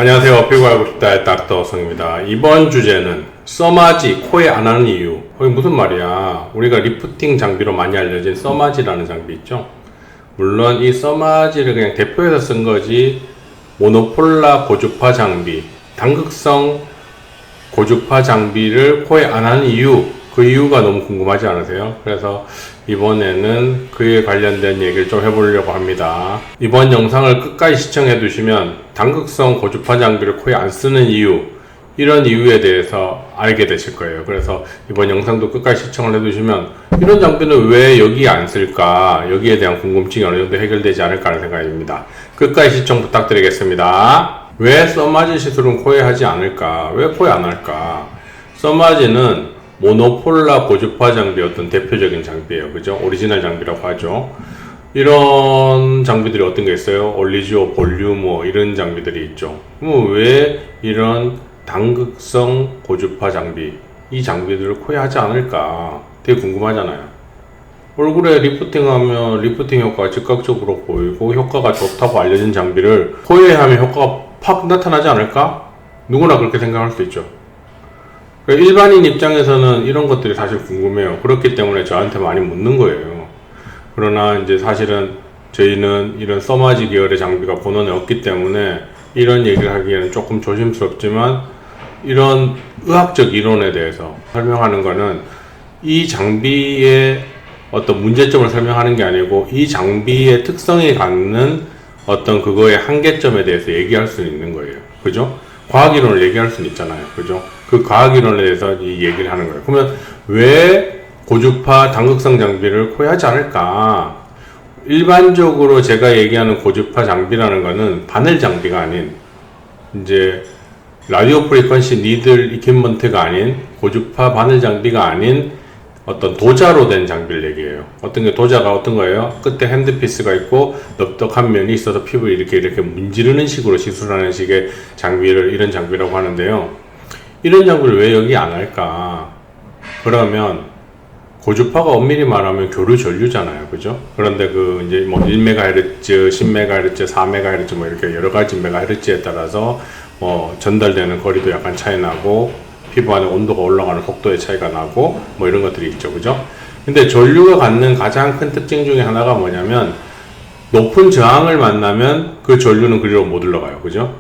안녕하세요. 피부 알고 싶다의 닥터 성입니다. 이번 주제는 써마지, 코에 안 하는 이유. 거기 무슨 말이야? 우리가 리프팅 장비로 많이 알려진 써마지라는 장비 있죠? 물론 이 써마지를 그냥 대표해서 쓴 거지, 모노폴라 고주파 장비, 당극성 고주파 장비를 코에 안 하는 이유, 그 이유가 너무 궁금하지 않으세요? 그래서 이번에는 그에 관련된 얘기를 좀 해보려고 합니다. 이번 영상을 끝까지 시청해 두시면 당극성 고주파 장비를 코에 안 쓰는 이유, 이런 이유에 대해서 알게 되실 거예요. 그래서 이번 영상도 끝까지 시청을 해 두시면 이런 장비는 왜 여기에 안 쓸까, 여기에 대한 궁금증이 어느 정도 해결되지 않을까 하는 생각입니다. 끝까지 시청 부탁드리겠습니다. 왜 써마지 시술은 코에 하지 않을까? 왜 코에 안 할까? 써마지는 모노폴라 고주파 장비 어떤 대표적인 장비예요. 그죠? 오리지널 장비라고 하죠. 이런 장비들이 어떤 게 있어요? 올리지오, 볼류모 이런 장비들이 있죠. 그럼 왜 이런 당극성 고주파 장비, 이 장비들을 코에 하지 않을까? 되게 궁금하잖아요. 얼굴에 리프팅하면 리프팅 효과가 즉각적으로 보이고 효과가 좋다고 알려진 장비를 코에 하면 효과가 팍 나타나지 않을까? 누구나 그렇게 생각할 수 있죠. 일반인 입장에서는 이런 것들이 사실 궁금해요. 그렇기 때문에 저한테 많이 묻는 거예요. 그러나 이제 사실은 저희는 이런 써마지 계열의 장비가 본원에 없기 때문에 이런 얘기를 하기에는 조금 조심스럽지만, 이런 의학적 이론에 대해서 설명하는 거는 이 장비의 어떤 문제점을 설명하는 게 아니고 이 장비의 특성이 갖는 어떤 그거의 한계점에 대해서 얘기할 수 있는 거예요. 그죠? 과학이론을 얘기할 수는 있잖아요. 그죠? 그 과학이론에 대해서 이 얘기를 하는 거예요. 그러면 왜 고주파 당극성 장비를 코에 하지 않을까? 일반적으로 제가 얘기하는 고주파 장비라는 거는 바늘 장비가 아닌, 이제 라디오 프리퀀시 니들 이퀴먼트가 아닌, 고주파 바늘 장비가 아닌 어떤 도자로 된 장비를 얘기해요. 어떤 게 도자가 어떤 거예요? 끝에 핸드피스가 있고 넓적한 면이 있어서 피부를 이렇게 문지르는 식으로 시술하는 식의 장비를 이런 장비라고 하는데요. 이런 장비를 왜 여기 안 할까? 그러면 고주파가 엄밀히 말하면 교류 전류잖아요. 그죠? 그런데 그 이제 뭐 1MHz, 10MHz, 4MHz 뭐 이렇게 여러 가지 메가헤르츠에 따라서 전달되는 거리도 약간 차이 나고 피부 안에 온도가 올라가는 속도의 차이가 나고 뭐 이런 것들이 있죠. 그죠? 근데 전류가 갖는 가장 큰 특징 중에 하나가 뭐냐면, 높은 저항을 만나면 그 전류는 그리로 못 올라가요. 그죠?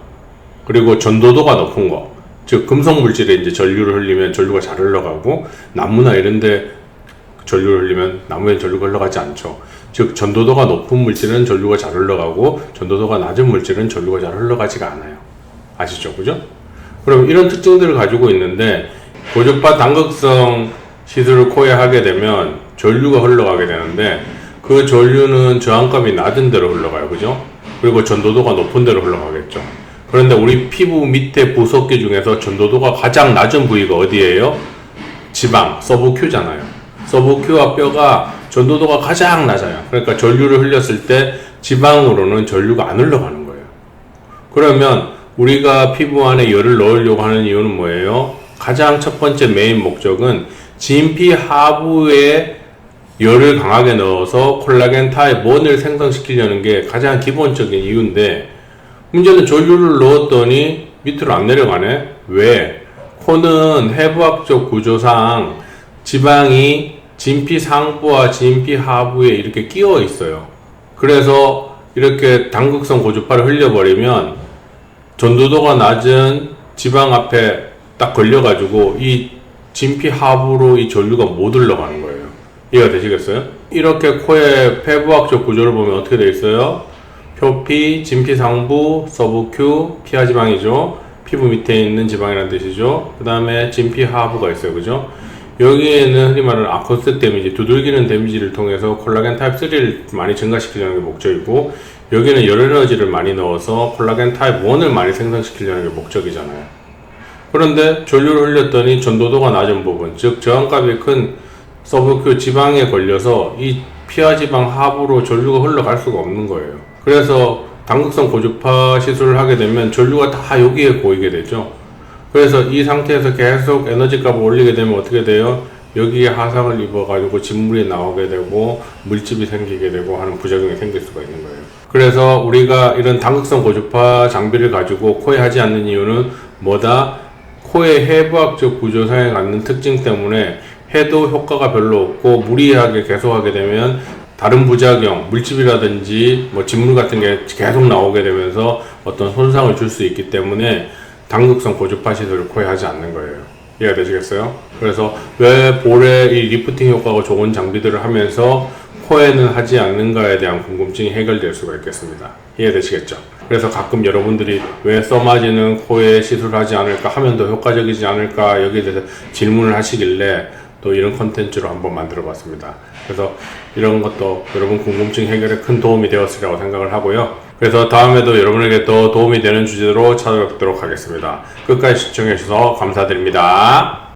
그리고 전도도가 높은 거, 즉 금속 물질에 이제 전류를 흘리면 전류가 잘 흘러가고, 나무나 이런데 전류를 흘리면 나무엔 전류가 흘러가지 않죠. 즉 전도도가 높은 물질은 전류가 잘 흘러가고 전도도가 낮은 물질은 전류가 잘 흘러가지가 않아요. 아시죠? 그죠? 그럼 이런 특징들을 가지고 있는데, 고주파 당극성 시술을 코에 하게 되면 전류가 흘러가게 되는데, 그 전류는 저항값이 낮은 데로 흘러가요. 그죠? 그리고 전도도가 높은 데로 흘러가겠죠. 그런데 우리 피부 밑에 부속기 중에서 전도도가 가장 낮은 부위가 어디예요? 지방, 서브큐잖아요. 서브큐와 뼈가 전도도가 가장 낮아요. 그러니까 전류를 흘렸을 때 지방으로는 전류가 안 흘러가는 거예요. 그러면 우리가 피부 안에 열을 넣으려고 하는 이유는 뭐예요? 가장 첫 번째 메인 목적은 진피 하부에 열을 강하게 넣어서 콜라겐 타입 1을 생성시키려는 게 가장 기본적인 이유인데, 문제는 전류를 넣었더니 밑으로 안 내려가네? 왜? 코는 해부학적 구조상 지방이 진피 상부와 진피 하부에 이렇게 끼어 있어요. 그래서 이렇게 당극성 고주파를 흘려버리면 전도도가 낮은 지방 앞에 딱 걸려가지고 이 진피 하부로 이 전류가 못 흘러가는 거예요. 이해가 되시겠어요? 이렇게 코의 폐부학적 구조를 보면 어떻게 되어 있어요? 표피, 진피 상부, 서브큐, 피하 지방이죠. 피부 밑에 있는 지방이라는 뜻이죠. 그 다음에 진피 하부가 있어요. 그죠? 여기에는 흔히 말하는 아코스 데미지, 두들기는 데미지를 통해서 콜라겐 타입 3를 많이 증가시키려는 게 목적이고, 여기는 열 에너지를 많이 넣어서 콜라겐 타입 1을 많이 생성시키려는 게 목적이잖아요. 그런데 전류를 흘렸더니 전도도가 낮은 부분, 즉 저항값이 큰 서브큐 지방에 걸려서 이 피하 지방 하부로 전류가 흘러갈 수가 없는 거예요. 그래서 당극성 고주파 시술을 하게 되면 전류가 다 여기에 고이게 되죠. 그래서 이 상태에서 계속 에너지 값을 올리게 되면 어떻게 돼요? 여기에 하상을 입어가지고 진물이 나오게 되고 물집이 생기게 되고 하는 부작용이 생길 수가 있는 거예요. 그래서 우리가 이런 당극성 고주파 장비를 가지고 코에 하지 않는 이유는 뭐다? 코의 해부학적 구조상에 갖는 특징 때문에 해도 효과가 별로 없고 무리하게 계속하게 되면 다른 부작용, 물집이라든지 뭐 진물 같은 게 계속 나오게 되면서 어떤 손상을 줄 수 있기 때문에 당극성 고주파 시술을 코에 하지 않는 거예요. 이해가 되시겠어요? 그래서 왜 볼에 이 리프팅 효과가 좋은 장비들을 하면서 코에는 하지 않는가에 대한 궁금증이 해결될 수가 있겠습니다. 이해되시겠죠? 그래서 가끔 여러분들이 왜 써마지는 코에 시술하지 않을까 하면 더 효과적이지 않을까 여기에 대해서 질문을 하시길래 또 이런 컨텐츠로 한번 만들어 봤습니다. 그래서 이런 것도 여러분 궁금증 해결에 큰 도움이 되었으리라고 생각을 하고요. 그래서 다음에도 여러분에게 더 도움이 되는 주제로 찾아뵙도록 하겠습니다. 끝까지 시청해 주셔서 감사드립니다.